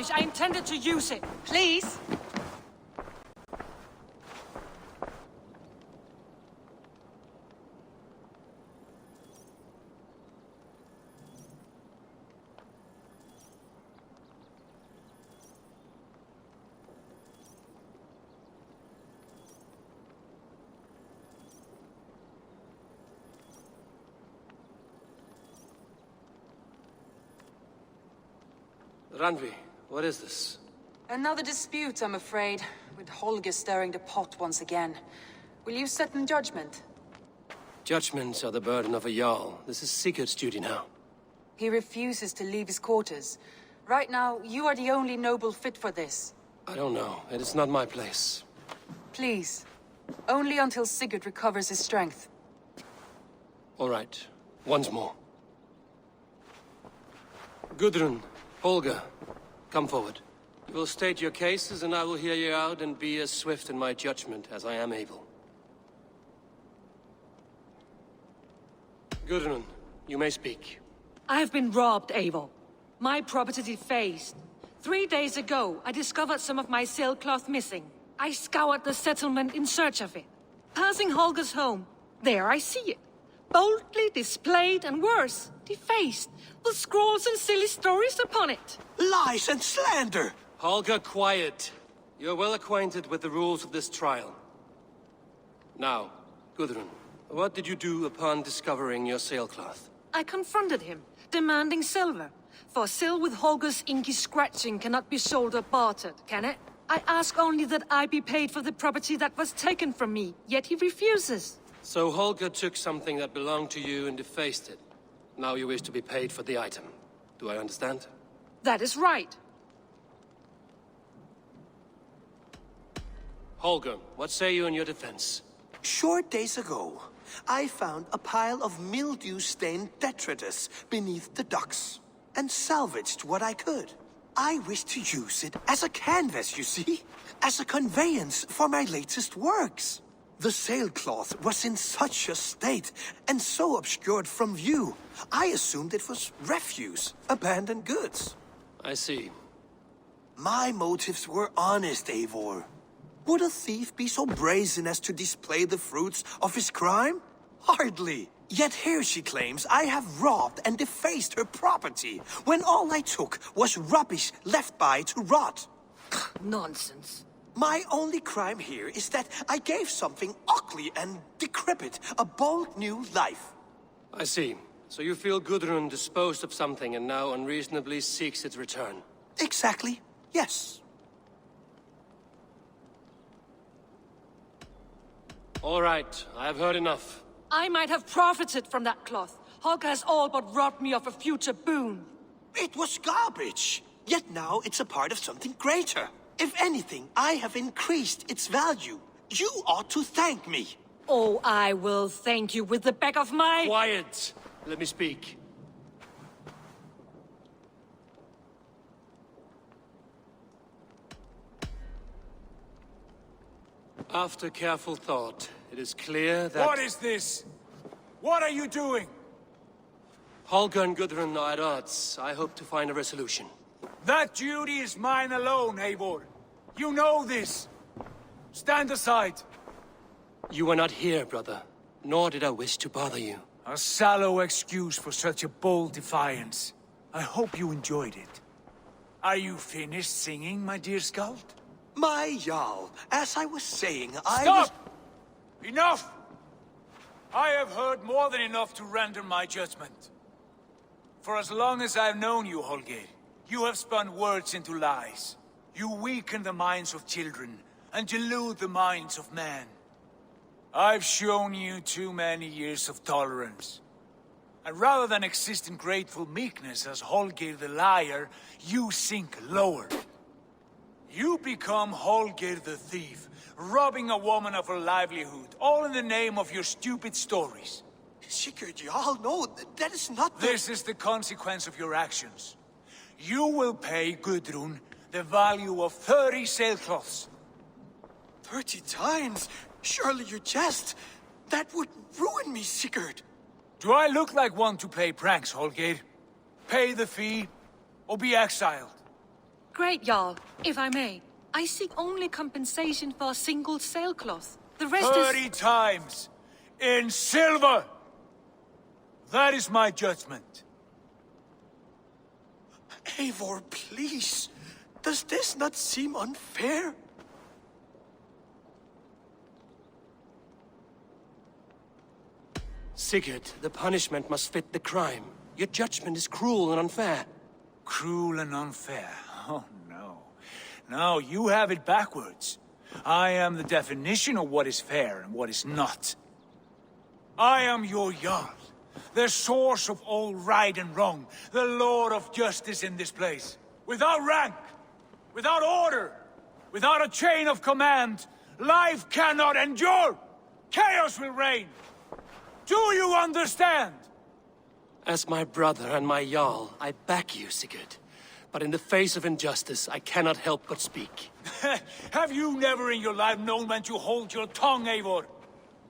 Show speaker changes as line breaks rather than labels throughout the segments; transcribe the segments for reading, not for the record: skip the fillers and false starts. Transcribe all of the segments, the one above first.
garbage. I intended to use it. Please?
Randvi, what is this?
Another dispute, I'm afraid, with Holger stirring the pot once again. Will you sit in judgment?
Judgments are the burden of a Jarl. This is Sigurd's duty now.
He refuses to leave his quarters. Right now, you are the only noble fit for this.
I don't know. It is not my place.
Please. Only until Sigurd recovers his strength.
All right. Once more. Gudrun, Holger, come forward. You will state your cases, and I will hear you out and be as swift in my judgment as I am able. Gudrun, you may speak.
I have been robbed, Eivor. My property defaced. 3 days ago, I discovered some of my sailcloth missing. I scoured the settlement in search of it. Passing Holger's home, there I see it. Boldly displayed and worse, defaced, with scrawls and silly stories upon it.
Lies and slander!
Holger, quiet. You're well acquainted with the rules of this trial. Now, Gudrun, what did you do upon discovering your sailcloth?
I confronted him, demanding silver. For sil with Holger's inky scratching cannot be sold or bartered, can it? I ask only that I be paid for the property that was taken from me, yet he refuses.
So Holger took something that belonged to you and defaced it. Now you wish to be paid for the item. Do I understand?
That is right.
Holger, what say you in your defense?
Short days ago, I found a pile of mildew-stained detritus beneath the docks, and salvaged what I could. I wish to use it as a canvas, you see? As a conveyance for my latest works. The sailcloth was in such a state, and so obscured from view, I assumed it was refuse, abandoned goods.
I see.
My motives were honest, Eivor. Would a thief be so brazen as to display the fruits of his crime? Hardly. Yet here she claims I have robbed and defaced her property, when all I took was rubbish left by to rot.
Nonsense.
My only crime here is that I gave something ugly and decrepit a bold new life.
I see. So you feel Gudrun disposed of something and now unreasonably seeks its return.
Exactly, yes.
All right, I have heard enough.
I might have profited from that cloth. Holger has all but robbed me of a future boon.
It was garbage, yet now it's a part of something greater. If anything, I have increased its value. You ought to thank me.
Oh, I will thank you with the back of my...
Quiet! Let me speak. After careful thought, it is clear that...
What is this? What are you doing?
Holger and Gudrun are at odds. I hope to find a resolution.
That duty is mine alone, Eivor. You know this. Stand aside.
You were not here, brother. Nor did I wish to bother you.
A sallow excuse for such a bold defiance. I hope you enjoyed it. Are you finished singing, my dear Skald?
My Jarl, as I was saying,
Stop! Enough! I have heard more than enough to render my judgment. For as long as I've known you, Holger, you have spun words into lies. You weaken the minds of children, and delude the minds of men. I've shown you too many years of tolerance. And rather than exist in grateful meekness as Holger the liar, you sink lower. You become Holger the thief, robbing a woman of her livelihood, all in the name of your stupid stories.
Sigurd, Jarl, no, that is not the...
This is the consequence of your actions. You will pay Gudrun the value of 30 sailcloths.
30 times? Surely you jest. That would ruin me, Sigurd.
Do I look like one to play pranks, Holger? Pay the fee, or be exiled.
Great, Jarl. If I may, I seek only compensation for a single sailcloth. The rest
30 times! In silver! That is my judgment.
Eivor, please. Does this not seem unfair?
Sigurd, the punishment must fit the crime. Your judgment is cruel and unfair.
Cruel and unfair. Oh, no. No, you have it backwards. I am the definition of what is fair and what is not. I am your Jarl, the source of all right and wrong, the Lord of justice in this place. Without rank, without order, without a chain of command, life cannot endure! Chaos will reign! Do you understand?
As my brother and my Jarl, I back you, Sigurd. But in the face of injustice, I cannot help but speak.
Have you never in your life known when to hold your tongue, Eivor?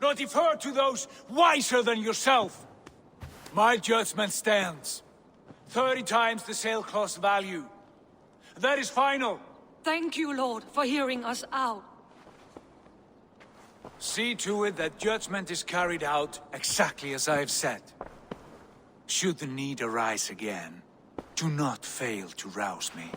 Nor defer to those wiser than yourself? My judgment stands. 30 times the sailcloth's value. That is final.
Thank you, Lord, for hearing us out.
See to it that judgment is carried out exactly as I have said. Should the need arise again, do not fail to rouse me.